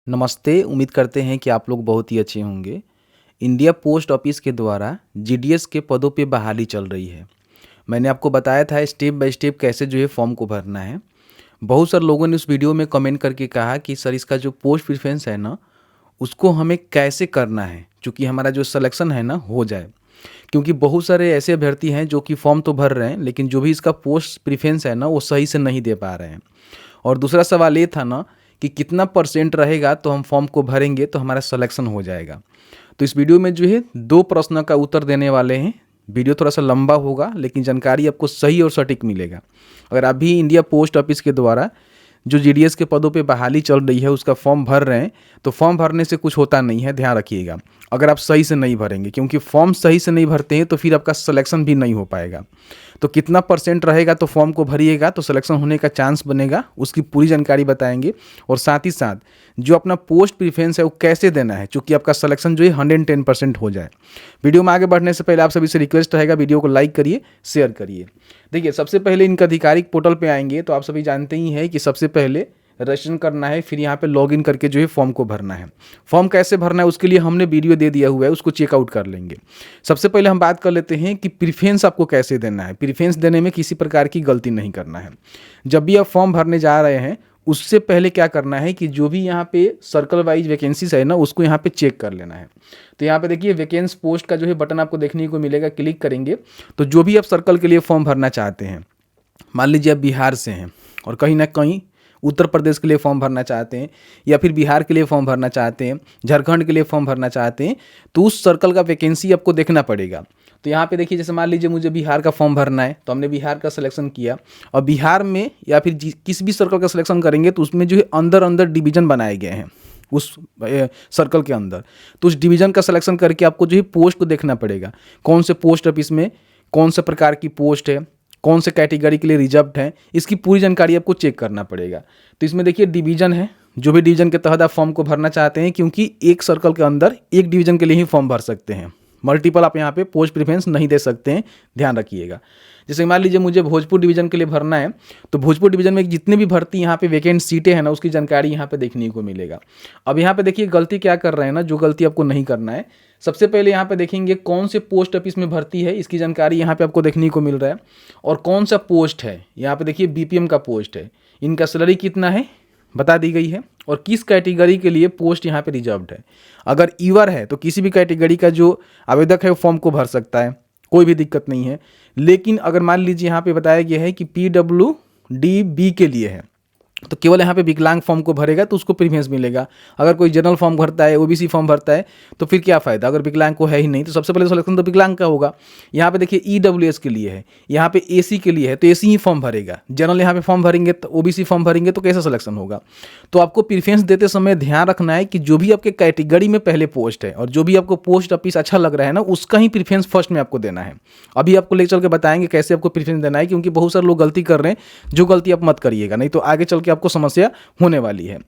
नमस्ते, उम्मीद करते हैं कि आप लोग बहुत ही अच्छे होंगे। इंडिया पोस्ट ऑफिस के द्वारा जीडीएस के पदों पे बहाली चल रही है। मैंने आपको बताया था स्टेप बाय स्टेप कैसे जो है फॉर्म को भरना है। बहुत सारे लोगों ने उस वीडियो में कमेंट करके कहा कि सर इसका जो पोस्ट प्रेफरेंस है ना, उसको हमें कैसे करना है, चूँकि हमारा जो सिलेक्शन है ना हो जाए। क्योंकि बहुत सारे ऐसे अभ्यर्थी हैं जो कि फॉर्म तो भर रहे हैं, लेकिन जो भी इसका पोस्ट प्रेफरेंस है ना, वो सही से नहीं दे पा रहे हैं। और दूसरा सवाल ये था ना कि कितना परसेंट रहेगा तो हम फॉर्म को भरेंगे तो हमारा सिलेक्शन हो जाएगा। तो इस वीडियो में जो है 2 प्रश्नों का उत्तर देने वाले हैं। वीडियो थोड़ा सा लंबा होगा, लेकिन जानकारी आपको सही और सटीक मिलेगा। अगर आप भी इंडिया पोस्ट ऑफिस के द्वारा जो जीडीएस के पदों पे बहाली चल रही है उसका फॉर्म भर रहे हैं, तो फॉर्म भरने से कुछ होता नहीं है, ध्यान रखिएगा। अगर आप सही से नहीं भरेंगे, क्योंकि फॉर्म सही से नहीं भरते हैं तो फिर आपका सिलेक्शन भी नहीं हो पाएगा। तो कितना परसेंट रहेगा तो फॉर्म को भरिएगा तो सिलेक्शन होने का चांस बनेगा, उसकी पूरी जानकारी बताएंगे। और साथ ही साथ जो अपना पोस्ट प्रेफरेंस है वो कैसे देना है, चूँकि आपका सिलेक्शन जो है 110% हो जाए। वीडियो में आगे बढ़ने से पहले आप सभी से रिक्वेस्ट रहेगा, वीडियो को लाइक करिए, शेयर करिए। देखिए, सबसे पहले इनका आधिकारिक पोर्टल पे आएंगे तो आप सभी जानते ही हैं कि सबसे पहले रजिस्ट्रेशन करना है, फिर यहाँ पे लॉगिन करके जो है फॉर्म को भरना है। फॉर्म कैसे भरना है उसके लिए हमने वीडियो दे दिया हुआ है, उसको चेकआउट कर लेंगे। सबसे पहले हम बात कर लेते हैं कि प्रेफरेंस आपको कैसे देना है। प्रेफरेंस देने में किसी प्रकार की गलती नहीं करना है। जब भी आप फॉर्म भरने जा रहे हैं उससे पहले क्या करना है कि जो भी यहाँ पे सर्कल वाइज वैकेंसीज है ना, उसको यहाँ पे चेक कर लेना है। तो यहाँ पे देखिए वैकेंसी पोस्ट का जो है बटन आपको देखने को मिलेगा, क्लिक करेंगे तो जो भी आप सर्कल के लिए फॉर्म भरना चाहते हैं, मान लीजिए आप बिहार से हैं और कहीं ना कहीं उत्तर प्रदेश के लिए फॉर्म भरना चाहते हैं, या फिर बिहार के लिए फॉर्म भरना चाहते हैं, झारखंड के लिए फॉर्म भरना चाहते हैं, तो उस सर्कल का वैकेंसी आपको देखना पड़ेगा। तो यहाँ पे देखिए, जैसे मान लीजिए मुझे बिहार का फॉर्म भरना है तो हमने बिहार का सिलेक्शन किया, और बिहार में या फिर किसी भी सर्कल का सिलेक्शन करेंगे तो उसमें जो है अंदर अंदर डिवीजन बनाए गए हैं उस सर्कल के अंदर। तो उस डिवीजन का सिलेक्शन करके आपको जो है पोस्ट को देखना पड़ेगा, कौन से पोस्ट ऑफिस में कौन से प्रकार की पोस्ट है, कौन से कैटेगरी के लिए रिजर्व्ड है, इसकी पूरी जानकारी आपको चेक करना पड़ेगा। तो इसमें देखिए डिवीजन है, जो भी डिवीजन के तहत आप फॉर्म को भरना चाहते हैं, क्योंकि एक सर्कल के अंदर एक डिवीजन के लिए ही फॉर्म भर सकते हैं, मल्टीपल आप यहाँ पे पोस्ट प्रेफरेंस नहीं दे सकते हैं, ध्यान रखिएगा। जैसे मान लीजिए मुझे भोजपुर डिवीजन के लिए भरना है, तो भोजपुर डिवीजन में जितने भी भर्ती यहाँ पे वैकेंट सीटें हैं ना, उसकी जानकारी यहाँ पे देखने को मिलेगा। अब यहाँ पे देखिए गलती क्या कर रहे हैं ना, जो गलती आपको नहीं करना है। सबसे पहले यहाँ पे देखेंगे कौन से पोस्ट ऑफिस में भर्ती है, इसकी जानकारी यहाँ पे आपको देखने को मिल रहा है। और कौन सा पोस्ट है, यहाँ पे देखिए बीपीएम का पोस्ट है, इनका सैलरी कितना है बता दी गई है, और किस कैटेगरी के लिए पोस्ट यहाँ पे रिजर्व्ड है। अगर ईवर है तो किसी भी कैटेगरी का जो आवेदक है वो फॉर्म को भर सकता है, कोई भी दिक्कत नहीं है। लेकिन अगर मान लीजिए यहाँ पे बताया गया है कि PWD-B के लिए है, तो केवल यहाँ पे विकलांग फॉर्म को भरेगा तो उसको प्रीफरेंस मिलेगा। अगर कोई जनरल फॉर्म भरता है, ओबीसी फॉर्म भरता है, तो फिर क्या फ़ायदा, अगर विकलांग को है ही नहीं। तो सबसे पहले सिलेक्शन तो विकलांग का होगा। यहाँ पे देखिए ईडब्ल्यूएस के लिए है, यहाँ पे एसी के लिए है, तो एसी ही फॉर्म भरेगा। जनरल यहाँ पे फॉर्म भरेंगे तो ओबीसी फॉर्म भरेंगे तो कैसा सिलेक्शन होगा। तो आपको प्रीफरेंस देते समय ध्यान रखना है कि जो भी आपके कैटेगरी में पहले पोस्ट है और जो भी आपको पोस्ट ऑफिस अच्छा लग रहा है ना, उसका ही प्रीफरेंस फर्स्ट में आपको देना है। अभी आपको ले चल के बताएंगे कैसे आपको प्रीफरेंस देना है, क्योंकि बहुत सारे लोग गलती कर रहे हैं, जो गलती आप मत करिएगा, नहीं तो आगे चल के आपको समस्या होने वाली है।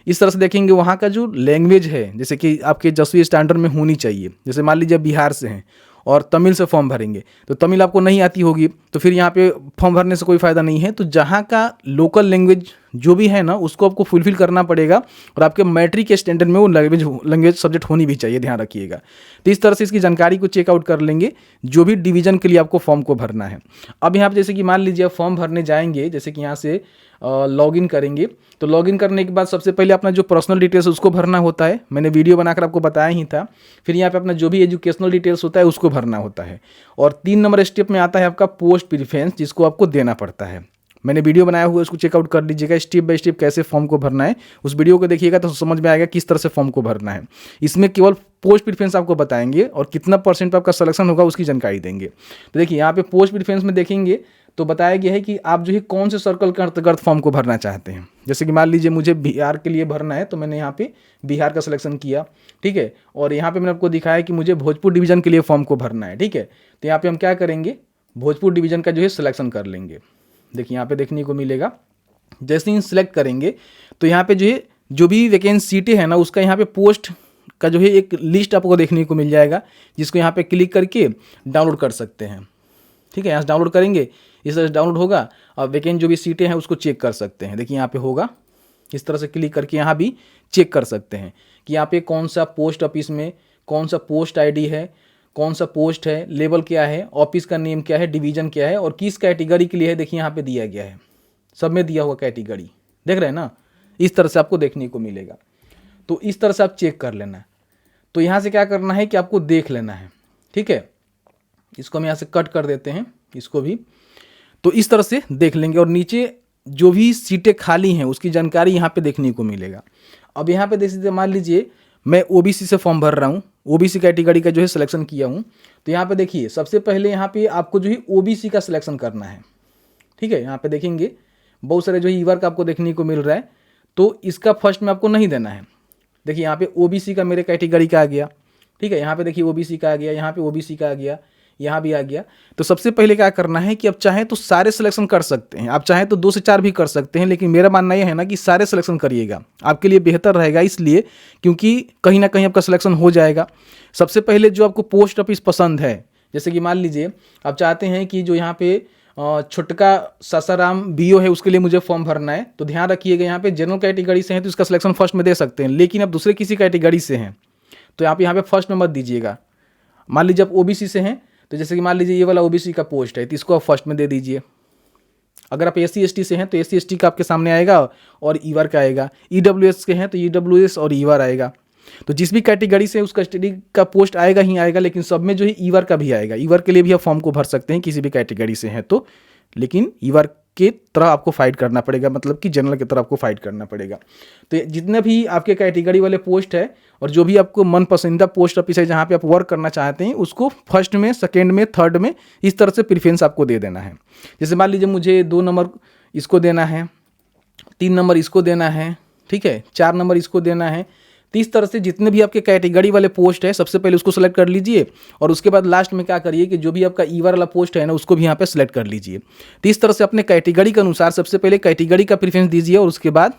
इस तरह से देखेंगे वहाँ का जो लैंग्वेज है, जैसे कि आपके 10वीं स्टैंडर्ड में होनी चाहिए। जैसे मान लीजिए बिहार से हैं और तमिल से फॉर्म भरेंगे, तो तमिल आपको नहीं आती होगी, तो फिर यहाँ पे फॉर्म भरने से कोई फ़ायदा नहीं है। तो जहाँ का लोकल लैंग्वेज जो भी है ना, उसको आपको फुलफिल करना पड़ेगा, और आपके मैट्रिक के स्टैंडर्ड में वो लैंग्वेज सब्जेक्ट होनी भी चाहिए, ध्यान रखिएगा। तो इस तरह से इसकी जानकारी को चेकआउट कर लेंगे, जो भी डिवीजन के लिए आपको फॉर्म को भरना है। अब यहाँ पर जैसे कि मान लीजिए आप फॉर्म भरने जाएंगे, जैसे कि यहाँ से लॉगिन करेंगे, तो लॉगिन करने के बाद सबसे पहले अपना जो पर्सनल डिटेल्स उसको भरना होता है, मैंने वीडियो बनाकर आपको बताया ही था। फिर यहाँ पे अपना जो भी एजुकेशनल डिटेल्स होता है उसको भरना होता है, और 3 नंबर स्टेप में आता है आपका पोस्ट प्रेफरेंस, जिसको आपको देना पड़ता है। मैंने वीडियो बनाया हुआ है, उसको चेकआउट कर लीजिएगा, स्टेप बाय स्टेप कैसे फॉर्म को भरना है। उस वीडियो को देखिएगा तो समझ में आएगा किस तरह से फॉर्म को भरना है। इसमें केवल पोस्ट प्रेफरेंस आपको बताएंगे और कितना परसेंट आपका सिलेक्शन होगा उसकी जानकारी देंगे। तो देखिए यहाँ पे पोस्ट प्रेफरेंस में देखेंगे तो बताया गया है कि आप जो है कौन से सर्कल के अंतर्गत फॉर्म को भरना चाहते हैं। जैसे कि मान लीजिए मुझे बिहार के लिए भरना है, तो मैंने यहाँ पे बिहार का सिलेक्शन किया, ठीक है। और यहाँ पे मैंने आपको दिखाया कि मुझे भोजपुर डिवीजन के लिए फॉर्म को भरना है, ठीक है। तो यहाँ पे हम क्या करेंगे, भोजपुर डिवीजन का जो है सिलेक्शन कर लेंगे। देखिए यहाँ पे देखने को मिलेगा, जैसे ही सिलेक्ट करेंगे तो यहाँ पे जो है जो भी वैकेंसी सीटें हैं ना, उसका यहाँ पे पोस्ट का जो है एक लिस्ट आपको देखने को मिल जाएगा, जिसको यहाँ पे क्लिक करके डाउनलोड कर सकते हैं, ठीक है। यहाँ से डाउनलोड करेंगे, इस तरह से डाउनलोड होगा, और वैकेंट जो भी सीटें हैं उसको चेक कर सकते हैं। देखिए यहाँ पे होगा, इस तरह से क्लिक करके यहाँ भी चेक कर सकते हैं कि यहाँ पे कौन सा पोस्ट ऑफिस में कौन सा पोस्ट आईडी है, कौन सा पोस्ट है, लेवल क्या है, ऑफिस का नेम क्या है, डिवीजन क्या है और किस कैटेगरी के लिए है। देखिए यहाँ पे दिया गया है, सब में दिया हुआ कैटेगरी, देख रहे हैं ना। इस तरह से आपको देखने को मिलेगा, तो इस तरह से आप चेक कर लेना। तो यहाँ से क्या करना है कि आपको देख लेना है, ठीक है। इसको हम यहाँ से कट कर देते हैं, इसको भी। तो इस तरह से देख लेंगे और नीचे जो भी सीटें खाली हैं उसकी जानकारी यहाँ पे देखने को मिलेगा। अब यहाँ पे देख लीजिए, मान लीजिए मैं ओबीसी से फॉर्म भर रहा हूँ, ओबीसी कैटेगरी का जो है सिलेक्शन किया हूँ। तो यहाँ पे देखिए सबसे पहले यहाँ पे आपको जो है ओबीसी का सिलेक्शन करना है, ठीक है। यहाँ पे देखेंगे बहुत सारे जो है ईवर्क आपको देखने को मिल रहा है, तो इसका फर्स्ट में आपको नहीं देना है। देखिए यहाँ पे ओबीसी का मेरे कैटेगरी का आ गया, ठीक है। यहाँ पे देखिए ओबीसी का आ गया, यहाँ पे ओबीसी का आ गया, यहाँ भी आ गया। तो सबसे पहले क्या करना है कि आप चाहें तो सारे सिलेक्शन कर सकते हैं, आप चाहें तो 2 से 4 भी कर सकते हैं, लेकिन मेरा मानना यह है ना कि सारे सिलेक्शन करिएगा, आपके लिए बेहतर रहेगा। इसलिए क्योंकि कहीं ना कहीं आपका सिलेक्शन हो जाएगा। सबसे पहले जो आपको पोस्ट ऑफिस पसंद है, जैसे कि मान लीजिए आप चाहते हैं कि जो यहाँ पे छुटका सासाराम बीओ है उसके लिए मुझे फॉर्म भरना है, तो ध्यान रखिएगा यहाँ पे जनरल कैटेगरी से हैं तो इसका सिलेक्शन फर्स्ट में दे सकते हैं, लेकिन आप दूसरे किसी कैटेगरी से हैं तो आप यहाँ पे फर्स्ट में मत दीजिएगा। मान लीजिए आप ओबीसी से हैं, तो जैसे कि मान लीजिए ये वाला ओबीसी का पोस्ट है तो इसको आप फर्स्ट में दे दीजिए। अगर आप एससी एसटी से हैं तो एससी एसटी का आपके सामने आएगा और ईवर का आएगा, ईडब्ल्यूएस के हैं तो ईडब्ल्यूएस और ईवर आएगा। तो जिस भी कैटेगरी से उसका स्टडी का पोस्ट आएगा ही आएगा, लेकिन सब में जो है ईवर का भी आएगा। ईवर के लिए भी आप फॉर्म को भर सकते हैं किसी भी कैटेगरी से हैं तो, लेकिन ईवर के तरह आपको फाइट करना पड़ेगा, मतलब कि जनरल की तरह आपको फाइट करना पड़ेगा। तो जितने भी आपके कैटेगरी वाले पोस्ट है और जो भी आपको मन पसंदीदा पोस्ट ऑफिस है जहाँ पे आप वर्क करना चाहते हैं, उसको फर्स्ट में, सेकेंड में, थर्ड में इस तरह से प्रेफरेंस आपको दे देना है। जैसे मान लीजिए मुझे 2 नंबर इसको देना है, 3 नंबर इसको देना है, ठीक है, 4 नंबर इसको देना है। तो इस तरह से जितने भी आपके कैटेगरी वाले पोस्ट है सबसे पहले उसको सेलेक्ट कर लीजिए और उसके बाद लास्ट में क्या करिए कि जो भी आपका ईवर वाला पोस्ट है ना उसको भी यहाँ पे सेलेक्ट कर लीजिए। तो इस तरह से अपने कैटेगरी के अनुसार सबसे पहले कैटेगरी का प्रेफरेंस दीजिए और उसके बाद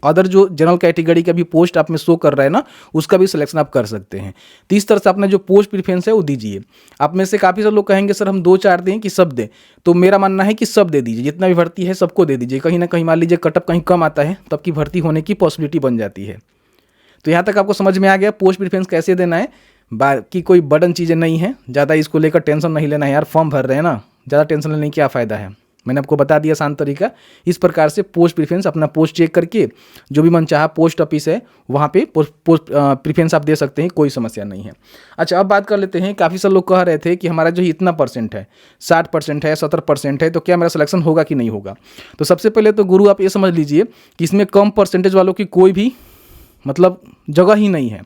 अदर जो जनरल कैटेगरी का भी पोस्ट आप में शो कर रहा है ना उसका भी सिलेक्शन आप कर सकते हैं। तो इस तरह से अपना जो पोस्ट प्रेफरेंस है वो दीजिए। आप में से काफ़ी सारे लोग कहेंगे सर हम 2-4 दें कि सब दें, तो मेरा मानना है कि सब दे दीजिए, जितना भी भर्ती है सबको दे दीजिए। कहीं ना कहीं मान लीजिए कटअप कहीं कम आता है तो आपकी भर्ती होने की पॉसिबिलिटी बन जाती है। तो यहाँ तक आपको समझ में आ गया पोस्ट प्रेफरेंस कैसे देना है। बाकी कोई बर्डन चीज़ें नहीं है, ज़्यादा इसको लेकर टेंशन नहीं लेना है यार, फॉर्म भर रहे हैं ना, ज़्यादा टेंशन लेने की क्या फ़ायदा है। मैंने आपको बता दिया आसान तरीका। इस प्रकार से पोस्ट प्रेफरेंस अपना पोस्ट चेक करके जो भी मन चाहा पोस्ट ऑफिस है वहाँ पे पोस्ट प्रेफरेंस आप दे सकते हैं, कोई समस्या नहीं है। अच्छा, अब बात कर लेते हैं। काफ़ी सारे लोग कह रहे थे कि हमारा जो इतना परसेंट है, 60% है, 70% है, तो क्या मेरा सिलेक्शन होगा कि नहीं होगा। तो सबसे पहले तो गुरु आप ये समझ लीजिए कि इसमें कम परसेंटेज वालों की कोई भी मतलब जगह ही नहीं है।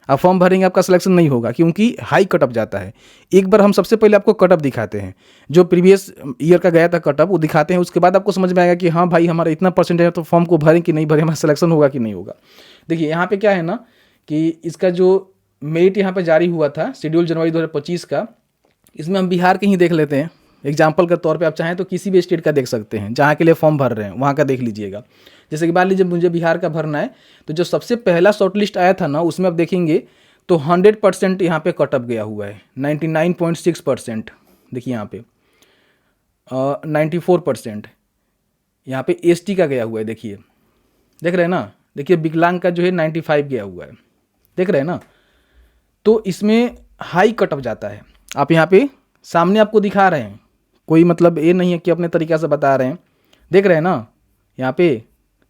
आप फॉर्म भरेंगे आपका सिलेक्शन नहीं होगा क्योंकि हाई कटअप जाता है। एक बार हम सबसे पहले आपको कटअप दिखाते हैं, जो प्रीवियस ईयर का गया था कटअप वो दिखाते हैं, उसके बाद आपको समझ में आएगा कि हाँ भाई हमारा इतना परसेंटेज है तो फॉर्म को भरें कि नहीं भरें, हमारा सिलेक्शन होगा कि नहीं होगा। देखिए यहाँ पे क्या है ना कि इसका जो मेरिट यहाँ पे जारी हुआ था शेड्यूल जनवरी 2025 का, इसमें हम बिहार के ही देख लेते हैं एग्जाम्पल के तौर पे। आप चाहें तो किसी भी स्टेट का देख सकते हैं, जहाँ के लिए फॉर्म भर रहे हैं वहाँ का देख लीजिएगा। जैसे कि मान लीजिए मुझे बिहार का भरना है, तो जो सबसे पहला शॉर्टलिस्ट आया था ना उसमें आप देखेंगे तो 100% यहाँ पे कटअप गया हुआ है, 99.6%। देखिए यहाँ पे 94% यहाँ पे एसटी का गया हुआ है। देखिए, देख रहे हैं ना, देखिए विकलांग का जो है 95 गया हुआ है, देख रहे हैं ना। तो इसमें हाई कटअप जाता है। आप यहाँ पे सामने आपको दिखा रहे हैं, कोई मतलब ये नहीं है कि अपने तरीक़ा से बता रहे हैं। देख रहे हैं ना, यहाँ पे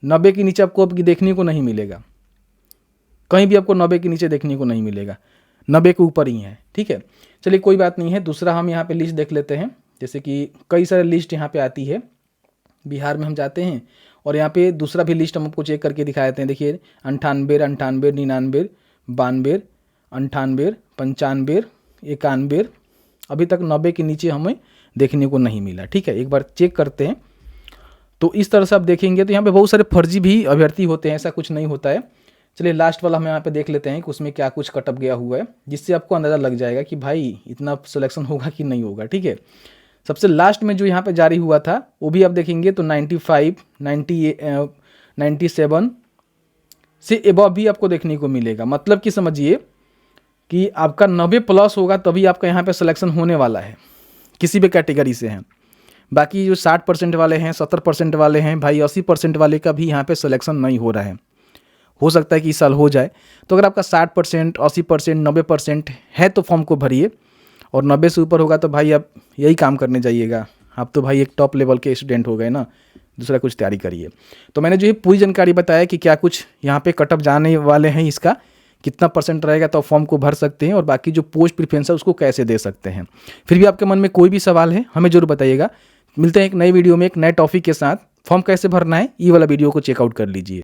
90 के नीचे आपको देखने को नहीं मिलेगा, कहीं भी आपको 90 के नीचे देखने को नहीं मिलेगा, 90 के ऊपर ही है, ठीक है। चलिए कोई बात नहीं है। दूसरा हम यहाँ पे लिस्ट देख लेते हैं। जैसे कि कई सारे लिस्ट यहाँ पे आती है, बिहार में हम जाते हैं और यहाँ पे दूसरा भी लिस्ट हम आपको चेक करके दिखा देते हैं। देखिए 98, 99, 99, 92, 98, 95, 91, अभी तक 90 के नीचे हमें देखने को नहीं मिला, ठीक है। एक बार चेक करते हैं। तो इस तरह से आप देखेंगे तो यहाँ पे बहुत सारे फर्जी भी अभ्यर्थी होते हैं, ऐसा कुछ नहीं होता है। चलिए लास्ट वाला हम यहाँ पे देख लेते हैं कि उसमें क्या कुछ कटअप गया हुआ है, जिससे आपको अंदाज़ा लग जाएगा कि भाई इतना सिलेक्शन होगा कि नहीं होगा, ठीक है। सबसे लास्ट में जो यहाँ पे जारी हुआ था वो भी आप देखेंगे तो 95, 98, 97 से एबव भी आपको देखने को मिलेगा। मतलब कि समझिए कि आपका 90+ होगा तभी आपका यहाँ पे सिलेक्शन होने वाला है, किसी भी कैटेगरी से हैं। बाकी जो 60% वाले हैं, 70% वाले हैं, भाई 80% वाले का भी यहाँ पे सिलेक्शन नहीं हो रहा है। हो सकता है कि इस साल हो जाए। तो अगर आपका 60%, 80%, 90% है तो फॉर्म को भरिए, और 90 से ऊपर होगा तो भाई आप यही काम करने जाइएगा। आप तो भाई एक टॉप लेवल के स्टूडेंट हो गए ना, दूसरा कुछ तैयारी करिए। तो मैंने जो ये पूरी जानकारी बताया कि क्या कुछ यहाँ पे कट ऑफ जाने वाले हैं, इसका कितना परसेंट रहेगा तो आप फॉर्म को भर सकते हैं, और बाकी जो पोस्ट प्रेफरेंस है उसको कैसे दे सकते हैं। फिर भी आपके मन में कोई भी सवाल है हमें जरूर बताइएगा। मिलते हैं एक नई वीडियो में एक नए टॉपिक के साथ। फॉर्म कैसे भरना है ये वाला वीडियो को चेकआउट कर लीजिए।